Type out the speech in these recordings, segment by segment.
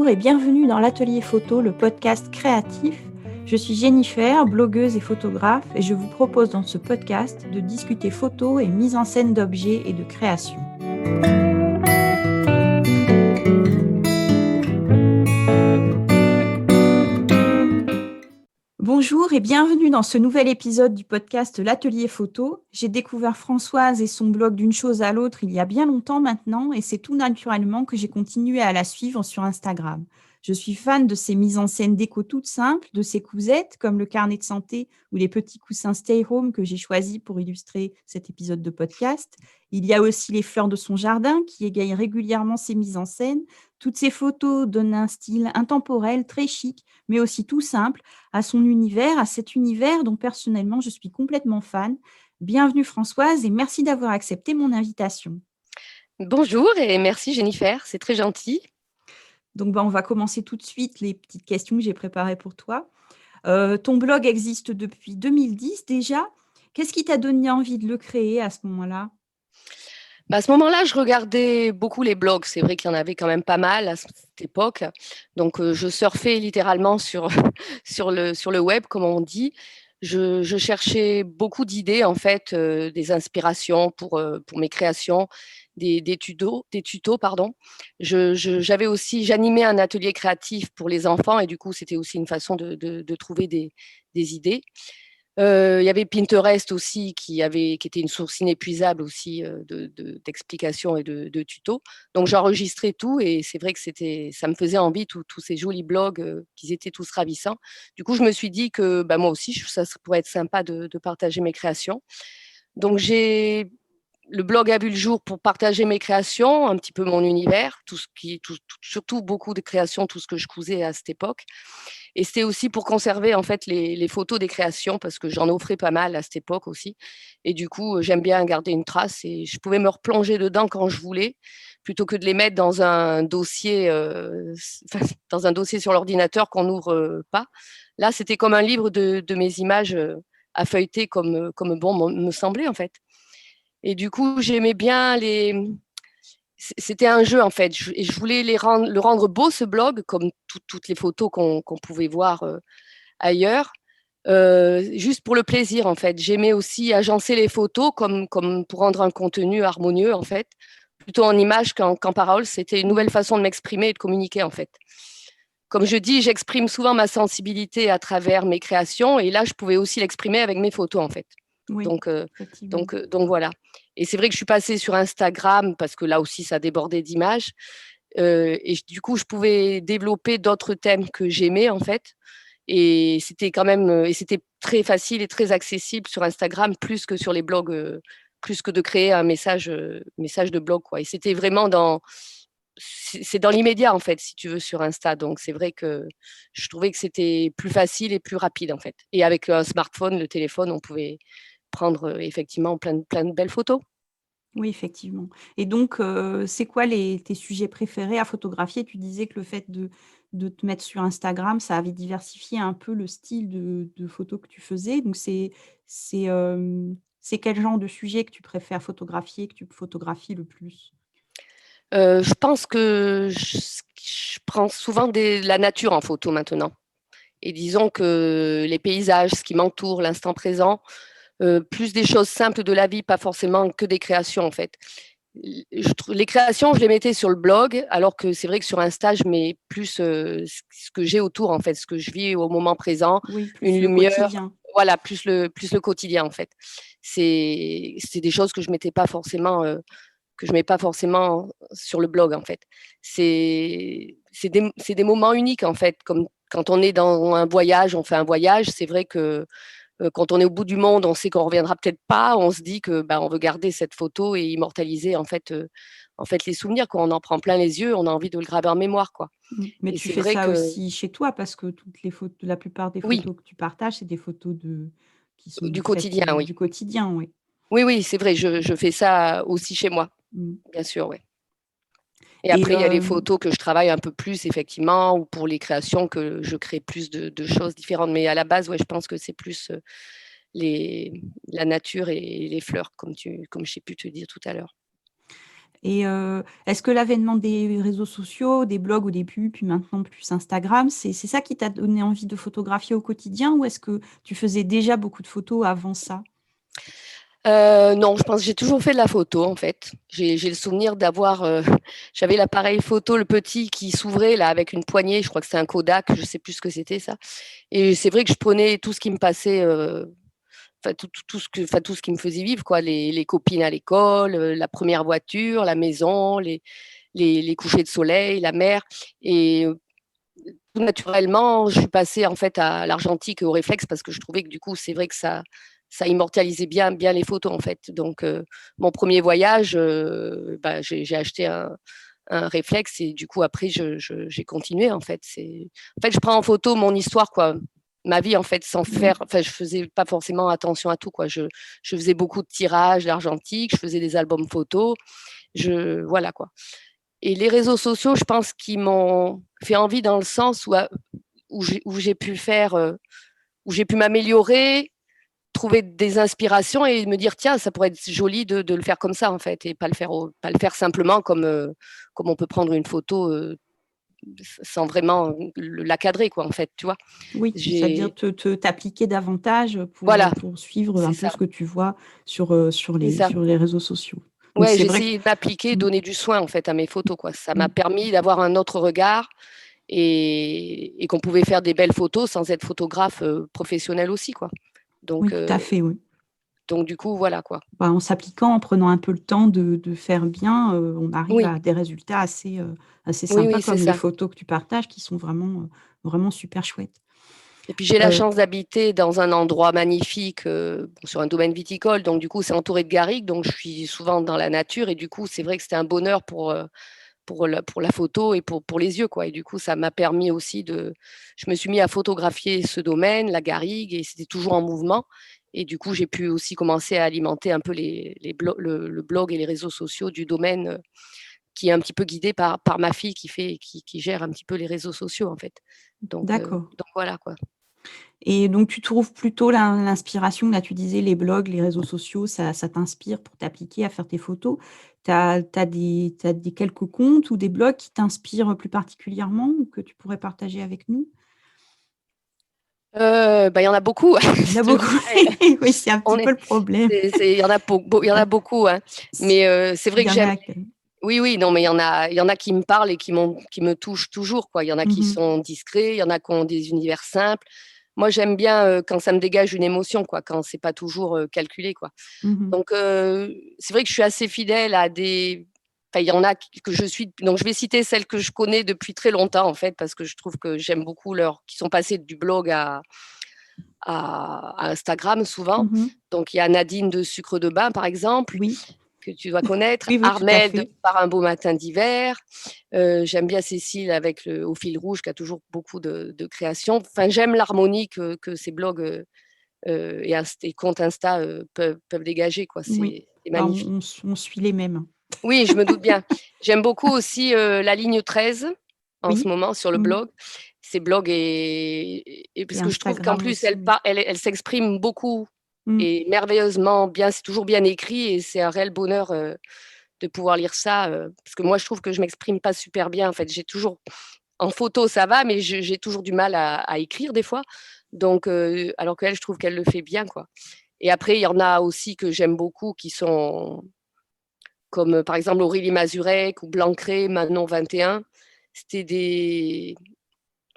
Bonjour et bienvenue dans l'Atelier Photo, le podcast créatif. Je suis Jennifer, blogueuse et photographe, et je vous propose dans ce podcast de discuter photo et mise en scène d'objets et de création. Bonjour et bienvenue dans ce nouvel épisode du podcast L'Atelier Photo. J'ai découvert Françoise et son blog d'une chose à l'autre il y a bien longtemps maintenant et c'est tout naturellement que j'ai continué à la suivre sur Instagram. Je suis fan de ses mises en scène déco toutes simples, de ses cousettes comme le carnet de santé ou les petits coussins Stay Home que j'ai choisis pour illustrer cet épisode de podcast. Il y a aussi les fleurs de son jardin qui égayent régulièrement ses mises en scène. Toutes ces photos donnent un style intemporel, très chic, mais aussi tout simple, à son univers, à cet univers dont personnellement je suis complètement fan. Bienvenue Françoise et merci d'avoir accepté mon invitation. Bonjour et merci Jennifer, c'est très gentil. Donc on va commencer tout de suite les petites questions que j'ai préparées pour toi. Ton blog existe depuis 2010 déjà. Qu'est-ce qui t'a donné envie de le créer à ce moment-là ? À ce moment-là, je regardais beaucoup les blogs. C'est vrai qu'il y en avait quand même pas mal à cette époque. Donc, je surfais littéralement sur le web, comme on dit. Je cherchais beaucoup d'idées, en fait, des inspirations pour mes créations, des tutos, pardon. J'avais aussi, j'animais un atelier créatif pour les enfants et du coup, c'était aussi une façon de trouver des idées. Il y avait Pinterest aussi qui était une source inépuisable aussi d'explications et de tutos. Donc j'enregistrais tout et c'est vrai que ça me faisait envie, tous ces jolis blogs, qu'ils étaient tous ravissants. Du coup, je me suis dit que moi aussi, ça pourrait être sympa de partager mes créations. Donc le blog a vu le jour pour partager mes créations, un petit peu mon univers, surtout beaucoup de créations, tout ce que je cousais à cette époque. Et c'était aussi pour conserver en fait les photos des créations parce que j'en offrais pas mal à cette époque aussi. Et du coup, j'aime bien garder une trace et je pouvais me replonger dedans quand je voulais plutôt que de les mettre dans un dossier, dans un dossier sur l'ordinateur qu'on n'ouvre pas. Là, c'était comme un livre de mes images à feuilleter comme bon me semblait en fait. Et du coup, j'aimais bien c'était un jeu en fait. Et je voulais le rendre beau ce blog, comme toutes les photos qu'on pouvait voir ailleurs, juste pour le plaisir en fait. J'aimais aussi agencer les photos comme pour rendre un contenu harmonieux en fait, plutôt en images qu'en parole. C'était une nouvelle façon de m'exprimer et de communiquer en fait. Comme je dis, j'exprime souvent ma sensibilité à travers mes créations et là, je pouvais aussi l'exprimer avec mes photos en fait. Oui, Donc, effectivement. donc voilà. Et c'est vrai que je suis passée sur Instagram parce que là aussi, ça débordait d'images. Et du coup, je pouvais développer d'autres thèmes que j'aimais en fait. Et c'était quand même, et c'était très facile et très accessible sur Instagram, plus que sur les blogs, plus que de créer un message de blog, quoi. Et c'était vraiment c'est dans l'immédiat en fait, si tu veux, sur Insta. Donc c'est vrai que je trouvais que c'était plus facile et plus rapide en fait. Et avec un smartphone, le téléphone, on pouvait prendre effectivement plein de belles photos. Oui, effectivement. Et donc, c'est quoi tes sujets préférés à photographier ? Tu disais que le fait de te mettre sur Instagram, ça avait diversifié un peu le style de photos que tu faisais. Donc, c'est quel genre de sujet que tu préfères photographier, que tu photographies le plus ? Je pense que je prends souvent la nature en photo maintenant. Et disons que les paysages, ce qui m'entoure, l'instant présent, plus des choses simples de la vie, pas forcément que des créations en fait. Les créations, je les mettais sur le blog, alors que c'est vrai que sur Insta, je mets plus ce que j'ai autour en fait, ce que je vis au moment présent, Oui, une plus le lumière, quotidien. voilà, plus le quotidien en fait. C'est des choses que je mets pas forcément sur le blog en fait. C'est des moments uniques en fait, comme quand on est dans un voyage, on fait un voyage, c'est vrai que quand on est au bout du monde, on sait qu'on reviendra peut-être pas, on se dit que on veut garder cette photo et immortaliser en fait les souvenirs, quoi. On en prend plein les yeux, on a envie de le graver en mémoire, quoi. Mais Et tu c'est fais vrai ça que aussi chez toi parce que toutes les photos, la plupart des oui, photos que tu partages, c'est des photos qui sont du faites quotidien, oui. du quotidien, oui. Oui, c'est vrai, je fais ça aussi chez moi, Mm. bien sûr, oui. Et Et après, il y a les photos que je travaille un peu plus, effectivement, ou pour les créations que je crée plus de choses différentes. Mais à la base, ouais, je pense que c'est plus la nature et les fleurs, comme j'ai pu te dire tout à l'heure. Et est-ce que l'avènement des réseaux sociaux, des blogs au début, puis maintenant plus Instagram, c'est ça qui t'a donné envie de photographier au quotidien ou est-ce que tu faisais déjà beaucoup de photos avant ça? Non, je pense que j'ai toujours fait de la photo en fait. J'ai le souvenir d'avoir, j'avais l'appareil photo, le petit qui s'ouvrait là avec une poignée, je crois que c'était un Kodak, je sais plus ce que c'était ça. Et c'est vrai que je prenais tout ce qui me passait, enfin tout ce qui me faisait vivre, quoi, les copines à l'école, la première voiture, la maison, les couchers de soleil, la mer. Et tout naturellement, je suis passée en fait à l'argentique et au réflexe parce que je trouvais que du coup, c'est vrai que ça immortalisait bien les photos en fait. Donc, mon premier voyage, j'ai acheté un réflexe et du coup après j'ai continué en fait. En fait, je prends en photo mon histoire quoi, ma vie en fait sans Oui, faire. Enfin, je faisais pas forcément attention à tout quoi. Je faisais beaucoup de tirages d'argentique, je faisais des albums photos, voilà quoi. Et les réseaux sociaux, je pense qu'ils m'ont fait envie dans le sens où j'ai pu faire, où j'ai pu m'améliorer, trouver des inspirations et me dire tiens, ça pourrait être joli de le faire comme ça en fait et pas le faire simplement comme on peut prendre une photo sans vraiment la cadrer quoi en fait, tu vois. oui, c'est-à-dire J'ai t'appliquer davantage Voilà, pour suivre c'est un peu ça, ce que tu vois c'est ça. sur les réseaux sociaux. Donc Ouais, c'est j'ai vrai que essayé de m'appliquer, mm, donner du soin en fait à mes photos quoi. Ça m'a mm, permis d'avoir un autre regard et qu'on pouvait faire des belles photos sans être photographe professionnel aussi, quoi. Donc, oui, tout à fait, oui. donc du coup, voilà, quoi. Bah, en s'appliquant, en prenant un peu le temps de faire bien, on arrive Oui, à des résultats assez oui, sympas, oui, c'est comme les ça. photos que tu partages, qui sont vraiment super chouettes. Et puis j'ai la Euh, chance d'habiter dans un endroit magnifique, sur un domaine viticole, donc du coup c'est entouré de garrigues, donc je suis souvent dans la nature et du coup c'est vrai que c'était un bonheur pour la photo et pour les yeux, quoi. Et du coup ça m'a permis aussi je me suis mis à photographier ce domaine, la garrigue, et c'était toujours en mouvement. Et du coup j'ai pu aussi commencer à alimenter un peu le blog et les réseaux sociaux du domaine, qui est un petit peu guidé par ma fille qui gère un petit peu les réseaux sociaux en fait. d'accord. Donc voilà quoi. Et donc, tu trouves plutôt l'inspiration, là, tu disais, les blogs, les réseaux sociaux, ça t'inspire pour t'appliquer à faire tes photos. T'as des quelques comptes ou des blogs qui t'inspirent plus particulièrement ou que tu pourrais partager avec nous? Il y en a beaucoup. Il y en a Je te beaucoup. dirais, Oui, c'est un petit on peu est, le problème. il y en a beaucoup, hein. Mais c'est Il vrai y que en j'aime. a. Oui, oui, non, mais il y en a qui me parlent et qui me touchent toujours, quoi. Il y en a qui Mhm, sont discrets, il y en a qui ont des univers simples. Moi, j'aime bien quand ça me dégage une émotion, quoi, quand c'est pas toujours calculé, quoi. mhm. Donc, c'est vrai que je suis assez fidèle à des. Enfin, il y en a que je suis. Donc, je vais citer celles que je connais depuis très longtemps, en fait, parce que je trouve que j'aime beaucoup qui sont passées du blog à Instagram souvent. Mhm. Donc, il y a Nadine de Sucre de Bain, par exemple, Oui, que tu dois connaître. oui, oui, tout à Armel de fait. Par un beau matin d'hiver. J'aime bien Cécile avec Au fil rouge, qui a toujours beaucoup de créations. Enfin, j'aime l'harmonie que ces blogs et comptes Insta peuvent dégager, quoi. Oui. C'est Bah, magnifique. on suit les mêmes. Oui, je me doute bien. J'aime beaucoup aussi la ligne 13 en ce Oui. moment sur le Mhm. blog. Ces blogs Et parce que je trouve qu'en Instagram plus aussi, oui. elle s'exprime beaucoup Mhm. et merveilleusement bien. C'est toujours bien écrit et c'est un réel bonheur de pouvoir lire ça, parce que moi je trouve que je m'exprime pas super bien. En fait, j'ai toujours en photo ça va, mais j'ai toujours du mal à écrire des fois. Donc alors qu'elle, je trouve qu'elle le fait bien, quoi. Et après, il y en a aussi que j'aime beaucoup qui sont comme par exemple Aurélie Mazurek ou Blancré, Manon 21. C'était des.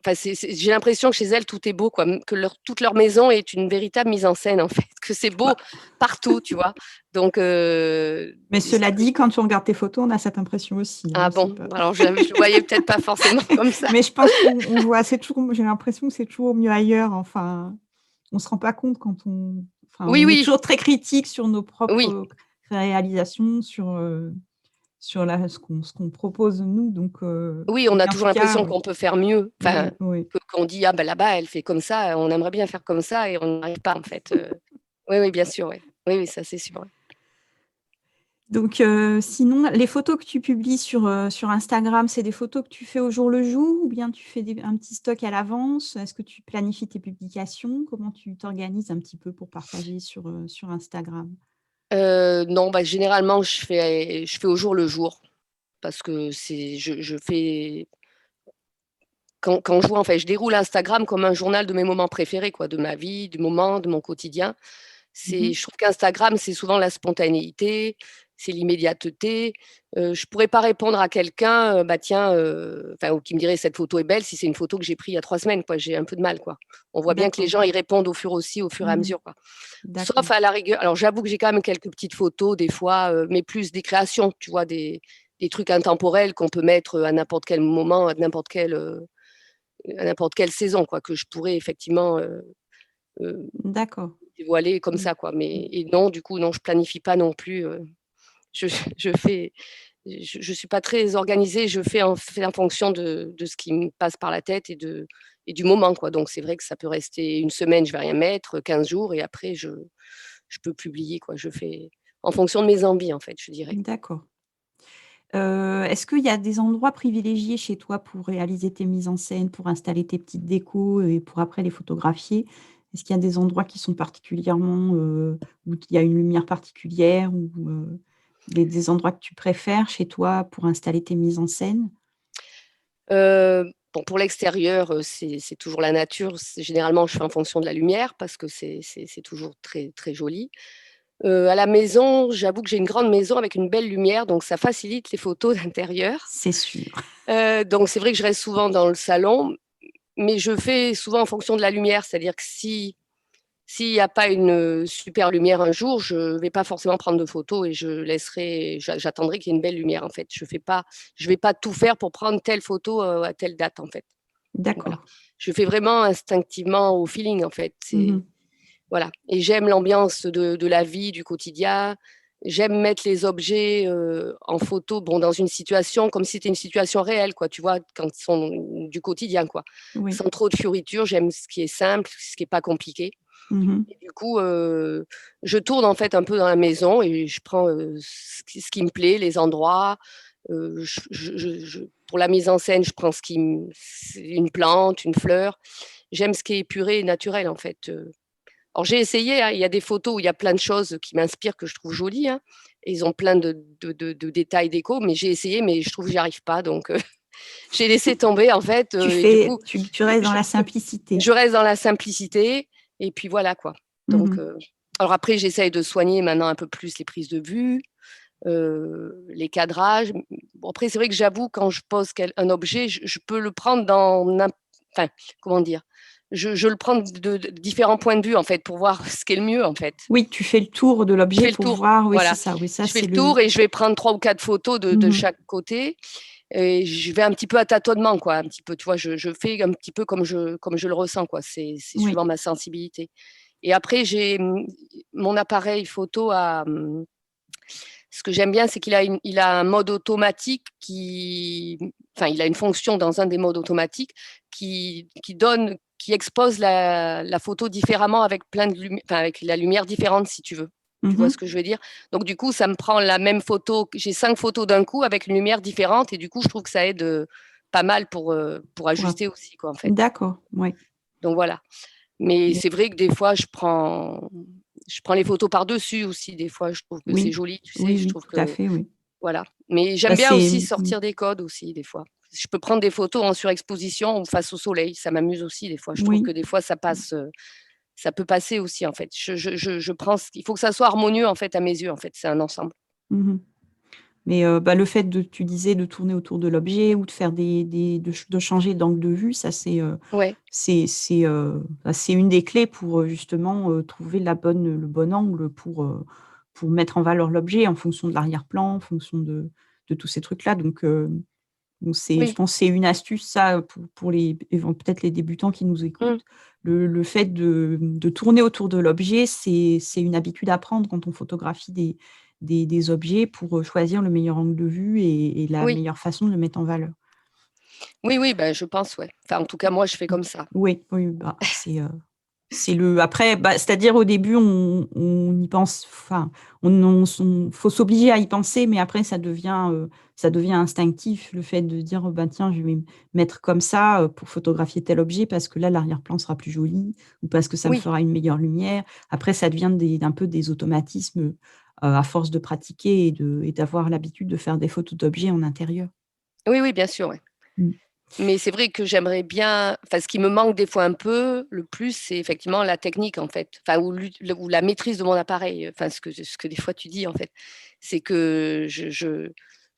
Enfin, j'ai l'impression que chez elles, tout est beau, quoi. Que toute leur maison est une véritable mise en scène, en fait. Que c'est beau Bah, partout, tu vois. Donc, mais cela dit, quand tu regardes tes photos, on a cette impression aussi, hein, ah c'est bon, pas... alors je le voyais peut-être pas forcément comme ça. Mais je pense qu'on voit, c'est toujours, j'ai l'impression que c'est toujours mieux ailleurs. Enfin, on se rend pas compte enfin, Oui, on est oui, toujours très critique sur nos oui, propres réalisations, sur ce qu'on propose nous. Donc, oui, on a mais en tout toujours cas, l'impression oui, qu'on peut faire mieux. Enfin, oui, oui. qu'on dit, ah ben là-bas, elle fait comme ça, on aimerait bien faire comme ça et on n'arrive pas, en fait. Oui, oui, bien sûr, oui. Oui, oui, ça, c'est sûr. Ouais. Donc, sinon, les photos que tu publies sur Instagram, c'est des photos que tu fais au jour le jour ou bien tu fais un petit stock à l'avance? Est-ce que tu planifies tes publications? Comment tu t'organises un petit peu pour partager sur Instagram? Non, bah, généralement, je fais au jour le jour parce que je fais quand je vois, en fait, je déroule Instagram comme un journal de mes moments préférés, quoi, de ma vie, du moment, de mon quotidien. Mhm. Je trouve qu'Instagram, c'est souvent la spontanéité, c'est l'immédiateté. Je pourrais pas répondre à quelqu'un, bah tiens, enfin, ou qui me dirait cette photo est belle si c'est une photo que j'ai prise il y a 3 semaines, quoi. J'ai un peu de mal, quoi. On voit bien que les D'accord. gens y répondent au fur et à Mhm. mesure, quoi. D'accord. Sauf à la rigueur. Alors j'avoue que j'ai quand même quelques petites photos des fois, mais plus des créations, tu vois, des trucs intemporels qu'on peut mettre à n'importe quel moment, à n'importe quelle saison, quoi, que je pourrais effectivement D'accord. dévoiler comme Mm. ça, quoi. Et non, du coup, non, je planifie pas non plus. Je, je fais, je suis pas très organisée. Je fais en fonction de ce qui me passe par la tête et du moment, quoi. Donc c'est vrai que ça peut rester une semaine, je vais rien mettre, 15 jours, et après je peux publier, quoi. Je fais en fonction de mes envies, en fait, je dirais. D'accord. Est-ce qu'il y a des endroits privilégiés chez toi pour réaliser tes mises en scène, pour installer tes petites décos et pour après les photographier? Est-ce qu'il y a des endroits qui sont particulièrement, où il y a une lumière particulière ou des endroits que tu préfères chez toi pour installer tes mises en scène? Bon, pour l'extérieur, c'est toujours la nature. Généralement, je fais en fonction de la lumière parce que c'est toujours très, très joli. À la maison, j'avoue que j'ai une grande maison avec une belle lumière, donc ça facilite les photos d'intérieur. C'est sûr. Donc c'est vrai que je reste souvent dans le salon, mais je fais souvent en fonction de la lumière. C'est-à-dire que si s'il n'y a pas une super lumière un jour, je ne vais pas forcément prendre de photos et j'attendrai qu'il y ait une belle lumière, en fait. Je vais pas tout faire pour prendre telle photo à telle date, en fait. Voilà. D'accord. Je fais vraiment instinctivement au feeling, en fait. Mhm. Voilà. Et j'aime l'ambiance de la vie, du quotidien. J'aime mettre les objets en photo, bon, dans une situation comme si c'était une situation réelle, quoi. Tu vois, quand ils sont du quotidien, quoi. Oui. Sans trop de fioritures. J'aime ce qui est simple, ce qui est pas compliqué. Mhm. Et du coup, je tourne en fait un peu dans la maison et je prends ce qui me plaît, les endroits. Pour la mise en scène, je prends une plante, une fleur. J'aime ce qui est épuré et naturel, en fait. Alors j'ai essayé, hein, il y a des photos où il y a plein de choses qui m'inspirent, que je trouve jolies, hein, et ils ont plein de détails déco, mais j'ai essayé, mais je trouve que j'y arrive pas. Donc j'ai laissé tomber, en fait. Et du coup, Tu restes dans je, la simplicité. je reste dans la simplicité. Et puis voilà, quoi. Donc, Mhm. alors après, j'essaye de soigner maintenant un peu plus les prises de vue, les cadrages. Bon, après, c'est vrai que j'avoue, quand je pose un objet, je peux le prendre enfin, comment dire? Je le prends de différents points de vue, en fait, pour voir ce qui est le mieux, en fait. Oui, tu fais le tour de Je l'objet fais le pour tour, voir. Oui, c'est voilà. ça. Oui, ça, Je fais c'est le le. tour et je vais prendre 3 ou 4 photos de Mhm. chaque côté. Et je vais un petit peu à tâtonnement, quoi. Un petit peu, tu vois, je fais un petit peu comme je le ressens, quoi. C'est Oui. suivant ma sensibilité. Et après, j'ai mon appareil photo ce que j'aime bien, c'est il a un mode automatique enfin, il a une fonction dans un des modes automatiques qui expose la photo différemment avec enfin, avec la lumière différente, si tu veux. Tu vois Mhm. ce que je veux dire? Donc, du coup, ça me prend la même photo. J'ai 5 photos d'un coup avec une lumière différente et du coup, je trouve que ça aide pas mal pour Pour ajuster aussi, quoi, en fait. D'accord. Oui. Donc, voilà. Mais c'est vrai que des fois, je prends les photos par-dessus aussi. Des fois, je trouve que c'est Oui. joli, tu sais. Oui, Je oui, trouve tout à que, fait. Oui. voilà. Mais j'aime Bah, bien c'est. aussi sortir des codes aussi, des fois. Je peux prendre des photos en surexposition ou face au soleil. Ça m'amuse aussi, des fois. Je trouve Oui. que des fois, ça peut passer aussi, en fait. Il faut que ça soit harmonieux, en fait, à mes yeux, en fait. C'est un ensemble. Mhm. Mais bah, le fait tu disais, de tourner autour de l'objet ou de faire de changer d'angle de vue, ça, Ouais. bah, c'est une des clés pour justement trouver le bon angle pour mettre en valeur l'objet en fonction de l'arrière-plan, en fonction de tous ces trucs-là. Donc je Oui. pense que c'est une astuce, ça, pour peut-être les débutants qui nous Mm. écoutent. Le fait de tourner autour de l'objet, c'est une habitude à prendre quand on photographie des objets pour choisir le meilleur angle de vue et la Oui. meilleure façon de le mettre en valeur. Oui, oui, ben, je pense, ouais. Enfin, en tout cas, moi, je fais comme ça. Oui, oui, bah, c'est le. Après, bah, c'est-à-dire au début, on y pense, enfin, faut s'obliger à y penser, mais après, ça devient instinctif, le fait de dire, oh, ben, tiens, je vais me mettre comme ça pour photographier tel objet parce que là, l'arrière-plan sera plus joli ou parce que ça me Oui. fera une meilleure lumière. Après, ça devient un peu des automatismes à force de pratiquer et d'avoir l'habitude de faire des photos d'objets en intérieur. Oui, oui, bien sûr, ouais. Mmh. Mais c'est vrai que j'aimerais bien, enfin, ce qui me manque des fois un peu, le plus, c'est effectivement la technique, en fait, enfin, ou la maîtrise de mon appareil, enfin, ce que des fois tu dis, en fait. C'est que je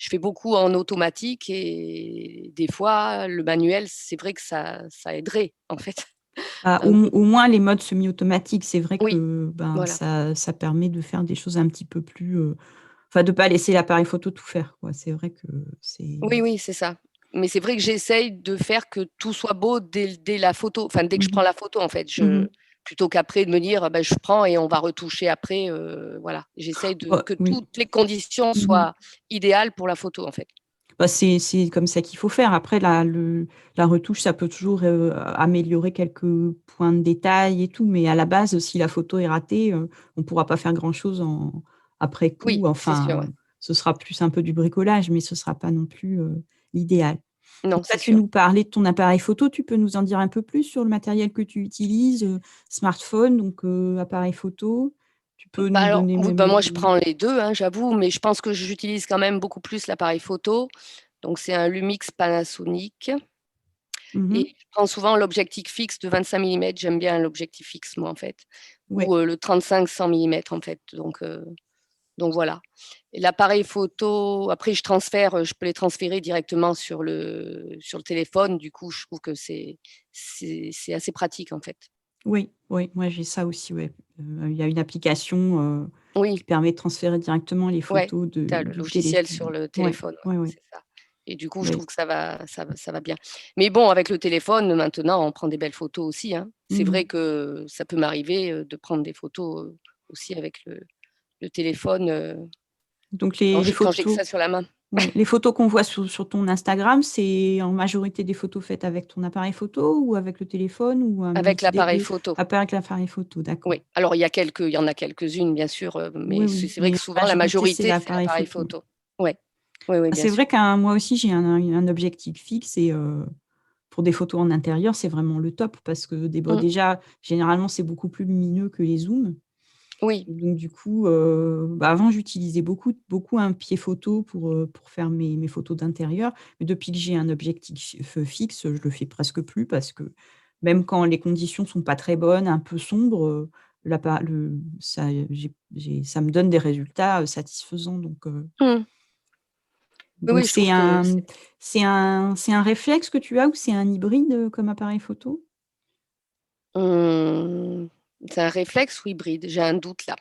fais beaucoup en automatique et des fois, le manuel, c'est vrai que ça aiderait, en fait, Bah, un peu. au moins les modes semi-automatiques, c'est vrai Oui, que, ben, voilà. ça permet de faire des choses un petit peu plus, enfin de pas laisser l'appareil photo tout faire, quoi. C'est vrai que c'est Oui, oui, c'est ça. Mais c'est vrai que j'essaye de faire que tout soit beau dès la photo, enfin, dès que je mmh prends la photo, en fait. mh. Plutôt qu'après de me dire: «Bah, je prends et on va retoucher après», voilà. J'essaye Bah, que oui. toutes les conditions Mmh. soient idéales pour la photo, en fait. Bah, c'est comme ça qu'il faut faire. Après la retouche, ça peut toujours, améliorer quelques points de détail et tout, mais à la base, si la photo est ratée, on pourra pas faire grand-chose après coup. Oui, c'est sûr, Enfin, ouais. ce sera plus un peu du bricolage, mais ce sera pas non plus, l'idéal. Non, Donc là, c'est tu sûr. nous parlais de ton appareil photo, tu peux nous en dire un peu plus sur le matériel que tu utilises, smartphone, donc appareil photo? Tu peux Bah, nous alors, donner oui, même bah, moi, je le prends les 2, hein, j'avoue, mais je pense que j'utilise quand même beaucoup plus l'appareil photo. Donc c'est un Lumix Panasonic mmh. et je prends souvent l'objectif fixe de 25 millimètres. J'aime bien l'objectif fixe, moi, en fait, Ouais. ou le 35-100 millimètres, en fait, donc voilà. Et l'appareil photo, après je peux les transférer directement sur le téléphone. Du coup, je trouve que c'est assez pratique, en fait. Oui, oui, moi j'ai ça aussi, ouais. Il y a une application, qui Oui, permet de transférer directement les ouais, photos tu as le du logiciel téléphone. sur le Ouais, téléphone, ouais, ouais, ouais, c'est ça. Et du coup, je ouais. trouve que ça va bien. Mais bon, avec le téléphone, maintenant, on prend des belles photos aussi, hein. C'est Mmh. vrai que ça peut m'arriver, de prendre des photos, aussi avec le téléphone, Donc quand j'ai que ça sur la main. les photos qu'on voit sur ton Instagram, c'est en majorité des photos faites avec ton appareil photo ou avec le téléphone ou un Avec mix des l'appareil 2? photo. Ah, pas avec l'appareil photo, d'accord. Oui, alors il y en a quelques-unes bien sûr, Oui, mais c'est oui, c'est vrai mais que en souvent la majorité, c'est majorité, c'est l'appareil l'appareil photo. photo. Ouais. Oui, oui, Ah, bien c'est sûr. vrai moi aussi j'ai un objectif fixe et pour des photos en intérieur, c'est vraiment le top parce que Mmh. déjà, généralement, c'est beaucoup plus lumineux que les zooms. Oui, Et donc du coup, bah, avant j'utilisais beaucoup un pied photo pour faire mes photos d'intérieur. Mais depuis que j'ai un objectif fixe, je le fais presque plus parce que même quand les conditions sont pas très bonnes, un peu sombres, l'appa le ça ça me donne des résultats, satisfaisants mmh. Oui, donc oui, je trouve que c'est c'est un réflexe que tu as ou c'est un hybride, comme appareil photo? mmh, c'est un réflexe ou hybride? J'ai un doute là.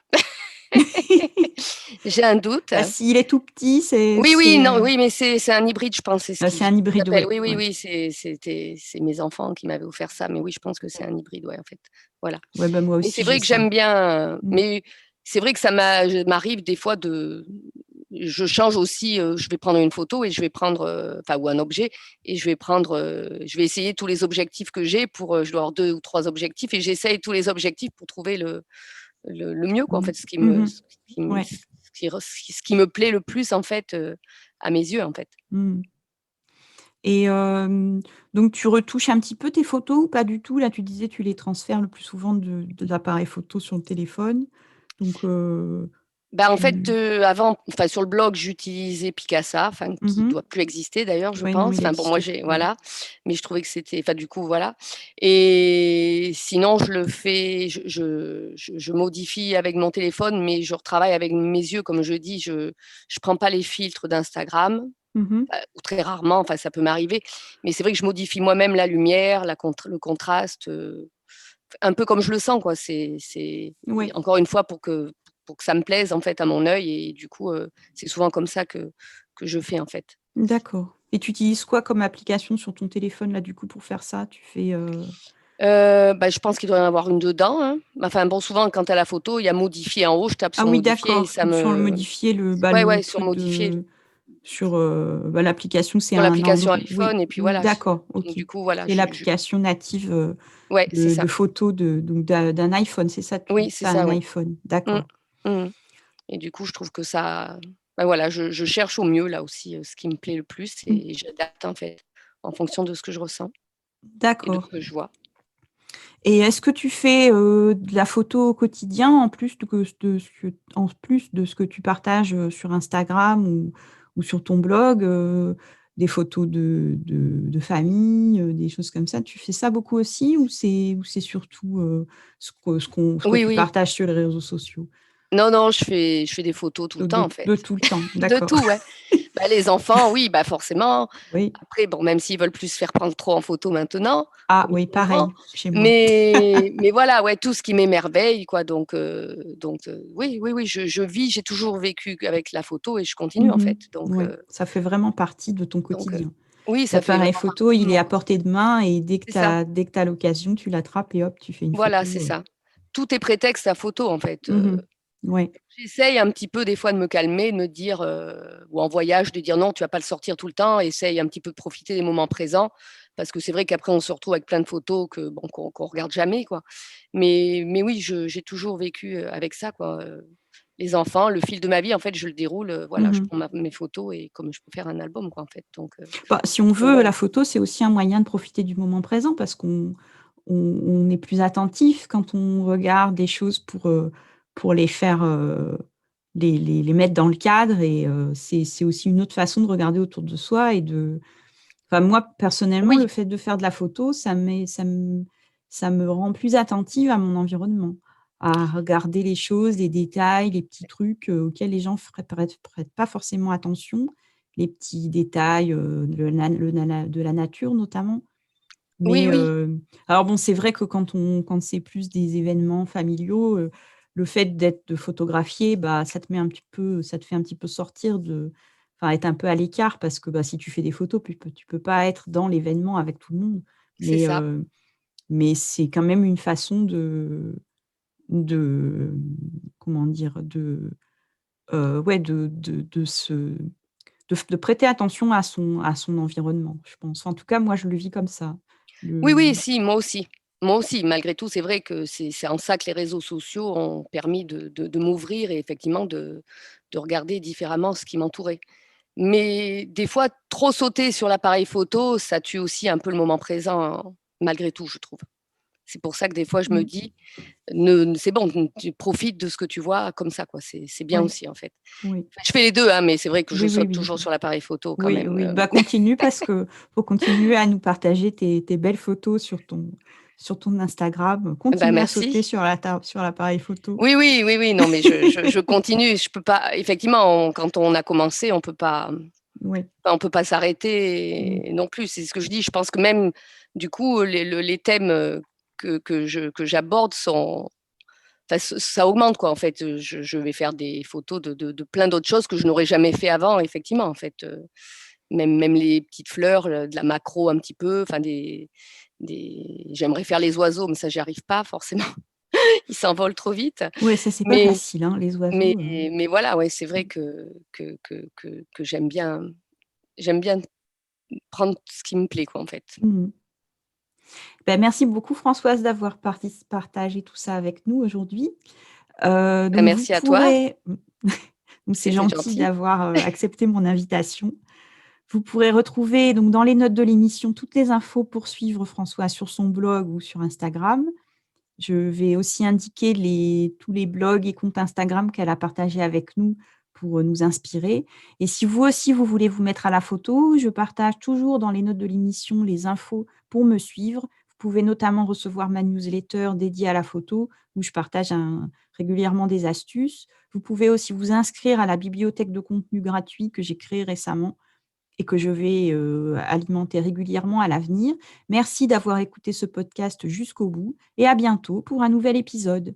J'ai un doute. Bah, s'il est tout petit, Oui, oui, non, oui, mais c'est un hybride, je pense, c'est ce c'est qu'ils un hybride, appellent. ouais, Oui, oui, ouais. oui, c'est mes enfants qui m'avaient offert ça, mais oui, je pense que c'est un hybride, ouais, en fait. Voilà. Ouais, bah, moi Mais c'est aussi j'ai vrai que ça. j'aime bien, Mmh. mais c'est vrai que je m'arrive des fois je change aussi, je vais prendre une photo et je vais prendre, enfin, ou un objet, et je vais essayer tous les objectifs que j'ai je dois avoir 2 ou 3 objectifs et j'essaye tous les objectifs pour trouver le mieux, quoi, en Mmh. fait, Mmh mh. Ouais. ce qui me plaît le plus, en fait, à mes yeux, en fait. Mmh. Et donc tu retouches un petit peu tes photos ou pas du tout? Là, tu disais tu les transfères le plus souvent de l'appareil photo sur le téléphone. Donc Bah, en fait, tu avant, enfin, sur le blog, j'utilisais Picasa, enfin, qui mmh. doit plus exister d'ailleurs, je Ouais, non, pense. il Enfin bon, moi existe plus, j'ai ouais. voilà, mais je trouvais que c'était, enfin, du coup, voilà. Et sinon, je le fais je modifie avec mon téléphone, mais je retravaille avec mes yeux, comme je dis, je prends pas les filtres d'Instagram, Mmh mh. ou très rarement, enfin, ça peut m'arriver, mais c'est vrai que je modifie moi-même la lumière, le contraste, un peu comme je le sens, quoi. C'est Ouais, encore une fois pour que ça me plaise, en fait, à mon œil, et du coup, c'est souvent comme ça que je fais, en fait. d'accord. Et tu utilises quoi comme application sur ton téléphone là, du coup, pour faire ça? Tu fais, Bah, je pense qu'il doit y en avoir une dedans, hein. Enfin bon, souvent quand tu as la photo, il y a modifier en haut, je tape ah sur oui, modifier et d'accord. ça Donc sur le me modifier, ouais, le ouais, sur truc modifier sur, bah, l'application, c'est sur un l'application oui, iPhone, et puis mmh, voilà, d'accord, donc OK. du coup, voilà, C'est l'application native, ouais, c'est de ça. photos d'un iPhone, c'est ça? Tu Oui, c'est as ça, un oui. iPhone, Mmh. d'accord. Mmh. Et du coup, je trouve que ça, bah, voilà, je cherche au mieux là aussi, ce qui me plaît le plus, Mmh. et j'adapte, en fait, en fonction de ce que je ressens et de ce D'accord. que je vois. Et est-ce que tu fais de la photo au quotidien en plus de ce que tu partages sur Instagram ou sur ton blog, des photos de famille, des choses comme ça? Tu fais ça beaucoup aussi ou c'est surtout ce que Oui, tu oui. partages sur les réseaux sociaux? Non, non, je fais des photos tout le temps, en De fait. tout le temps, De d'accord. tout, ouais. Bah, les enfants, oui, bah, forcément. Oui. Après, bon, même s'ils veulent plus se faire prendre trop en photo maintenant, Ah comme ils oui, sont grands, pareil chez moi. mais voilà, ouais, tout ce qui m'émerveille, quoi. Donc oui, oui, oui, j'ai toujours vécu avec la photo et je continue, en Mhm. fait. Donc, Ouais, ça fait vraiment partie de ton donc quotidien. oui, ça fait L'appareil vraiment photo, partie de il est mon à portée de main et c'est ça, dès que tu as l'occasion, tu l'attrapes et hop, tu fais une voilà, photo. c'est ça. Tout est prétexte à photo, en fait. Mhm. Ouais. J'essaye un petit peu des fois de me calmer, de me dire, ou en voyage, de dire non, tu vas pas le sortir tout le temps, essaye un petit peu de profiter des moments présents, parce que c'est vrai qu'après on se retrouve avec plein de photos que bon, qu'on regarde jamais, quoi. Mais oui, j'ai toujours vécu avec ça, quoi. Les enfants, le fil de ma vie, en fait, je le déroule, voilà, je Mhm. prends mes photos et comme je peux faire un album, quoi, en fait. Bah, si on Donc veut, voilà. la photo, c'est aussi un moyen de profiter du moment présent parce on est plus attentif quand on regarde des choses pour les faire, les mettre dans le cadre et c'est aussi une autre façon de regarder autour de soi et de. Enfin, moi, personnellement, Oui, le fait de faire de la photo, ça me rend plus attentive à mon environnement, à regarder les choses, les détails, les petits trucs auxquels les gens prêtent pas forcément attention, les petits détails de la nature notamment. oui, Mais oui, alors bon, c'est vrai que quand c'est plus des événements familiaux, le fait de photographier, bah, ça te fait un petit peu sortir enfin, être un peu à l'écart parce que, bah, si tu fais des photos, tu peux pas être dans l'événement avec tout le monde. c'est Mais ça. mais c'est quand même une façon de comment dire? Ouais, de prêter attention à son environnement, je pense. En tout cas, moi, je le vis comme ça. Oui, Le oui, si, moi aussi. Moi aussi, malgré tout, c'est vrai que c'est en ça que les réseaux sociaux ont permis de m'ouvrir et effectivement de regarder différemment ce qui m'entourait. Mais des fois, trop sauter sur l'appareil photo, ça tue aussi un peu le moment présent, hein, malgré tout, je trouve. C'est pour ça que des fois, je me Mmh. dis, c'est bon, tu profites de ce que tu vois comme ça, quoi. C'est bien Ouais, aussi, en fait. oui. Enfin, je fais les deux, hein, mais c'est vrai que je Oui, oui, saute oui. toujours sur l'appareil photo quand Oui, même. oui. Bah, continue parce que faut continuer à nous partager tes belles photos sur ton Instagram. Ben, Continue à sauter merci. sur sur l'appareil photo. Oui, oui, oui, oui, non, mais je continue. Je peux pas, effectivement, quand on a commencé, Oui. on peut pas Mmh. s'arrêter non plus. C'est ce que je dis. Je pense que même, du coup, les thèmes que j'aborde sont, enfin, ça augmente, quoi, en fait. Je vais faire des photos de plein d'autres choses que je n'aurais jamais fait avant, effectivement, en fait. Même les petites fleurs, de la macro un petit peu, enfin j'aimerais faire les oiseaux, mais ça, j'y arrive pas forcément. Ils s'envolent trop vite. Ouais, ça, c'est pas Mais facile, hein, les Mais oiseaux, mais voilà, ouais, c'est vrai que j'aime bien prendre ce qui me plaît, quoi, en fait. mmh. Bah, merci beaucoup Françoise d'avoir partagé tout ça avec nous aujourd'hui. Bah, Donc vous merci à toi, pourrez donc c'est c'était gentil gentil. d'avoir, accepté mon invitation. Vous pourrez retrouver donc dans les notes de l'émission toutes les infos pour suivre Françoise sur son blog ou sur Instagram. Je vais aussi indiquer tous les blogs et comptes Instagram qu'elle a partagés avec nous pour nous inspirer. Et si vous aussi, vous voulez vous mettre à la photo, je partage toujours dans les notes de l'émission les infos pour me suivre. Vous pouvez notamment recevoir ma newsletter dédiée à la photo où je partage régulièrement des astuces. Vous pouvez aussi vous inscrire à la bibliothèque de contenu gratuit que j'ai créée récemment et que je vais alimenter régulièrement à l'avenir. Merci d'avoir écouté ce podcast jusqu'au bout et à bientôt pour un nouvel épisode.